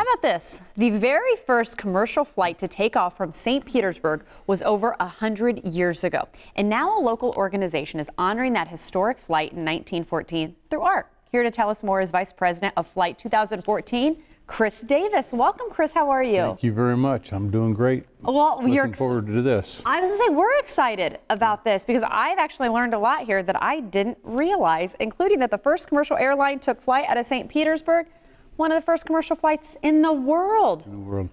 about this? The very first commercial flight to take off from St. Petersburg was over 100 years ago. And now a local organization is honoring that historic flight in 1914 through art. Here to tell us more is Vice President of Flight 2014, Chris Davis. Welcome, Chris. How are you? Thank you very much. I'm doing great. Well, looking forward to this. I was going to say, we're excited about this because I've actually learned a lot here that I didn't realize, including that the first commercial airline took flight out of St. Petersburg, one of the first commercial flights in the world.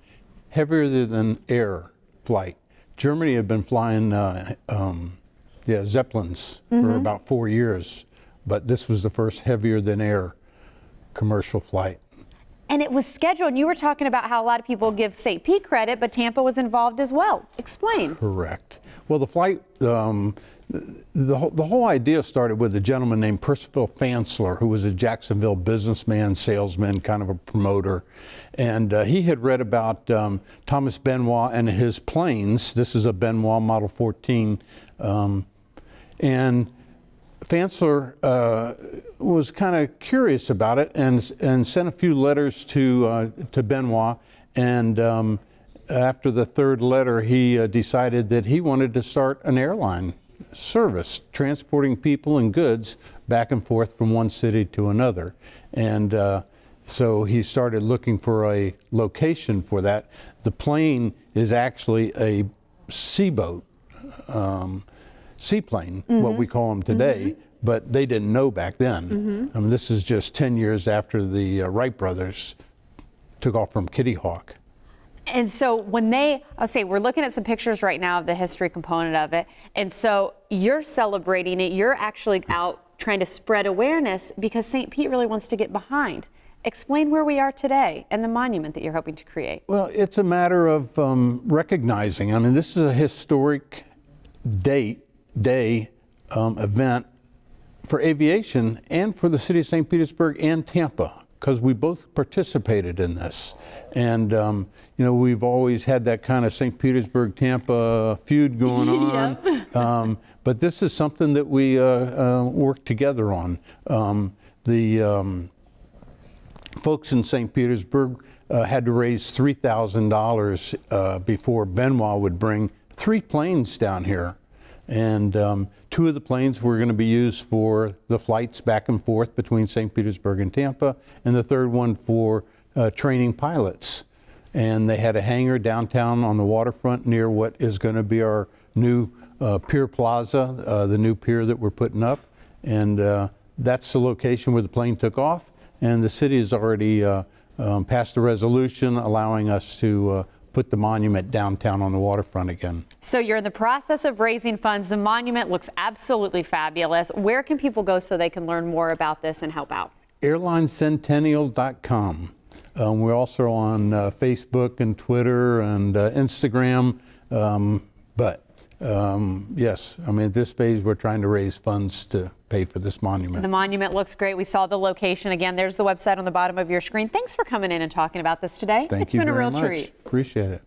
Heavier than air flight. Germany had been flying Zeppelins for about 4 years, but this was the first heavier than air commercial flight. And it was scheduled, and you were talking about how a lot of people give St. Pete credit, but Tampa was involved as well. Explain. Correct. Well, the flight, the whole idea started with a gentleman named Percival Fansler, who was a Jacksonville businessman, salesman, kind of a promoter. And he had read about Thomas Benoit and his planes. This is a Benoit Model 14. And Fansler was kind of curious about it and sent a few letters to Benoit, and after the third letter he decided that he wanted to start an airline service transporting people and goods back and forth from one city to another. And so he started looking for a location for that. The plane is actually a seaboat, seaplane, what we call them today, but they didn't know back then. I mean, this is just 10 years after the Wright brothers took off from Kitty Hawk. And so when I'll say, we're looking at some pictures right now of the history component of it, and so you're celebrating it, you're actually out trying to spread awareness because St. Pete really wants to get behind. Explain where we are today and the monument that you're hoping to create. Well, it's a matter of recognizing. I mean, this is a historic day event for aviation and for the city of St. Petersburg and Tampa, because we both participated in this. And you know, we've always had that kind of St. Petersburg-Tampa feud going on. But this is something that we work together on. The folks in St. Petersburg had to raise $3,000 before Benoit would bring 3 planes down here. And 2 of the planes were going to be used for the flights back and forth between St. Petersburg and Tampa, and the third one for training pilots. And they had a hangar downtown on the waterfront near what is going to be our new Pier Plaza, the new pier that we're putting up. And that's the location where the plane took off. And the city has already passed a resolution allowing us to put the monument downtown on the waterfront again. So you're in the process of raising funds. The monument looks absolutely fabulous. Where can people go so they can learn more about this and help out? airlinecentennial.com. We're also on Facebook and Twitter and Instagram. Yes, I mean, at this phase, we're trying to raise funds to pay for this monument. The monument looks great. We saw the location again. There's the website on the bottom of your screen. Thanks for coming in and talking about this today. Thank you very much. It's been a real treat. Appreciate it.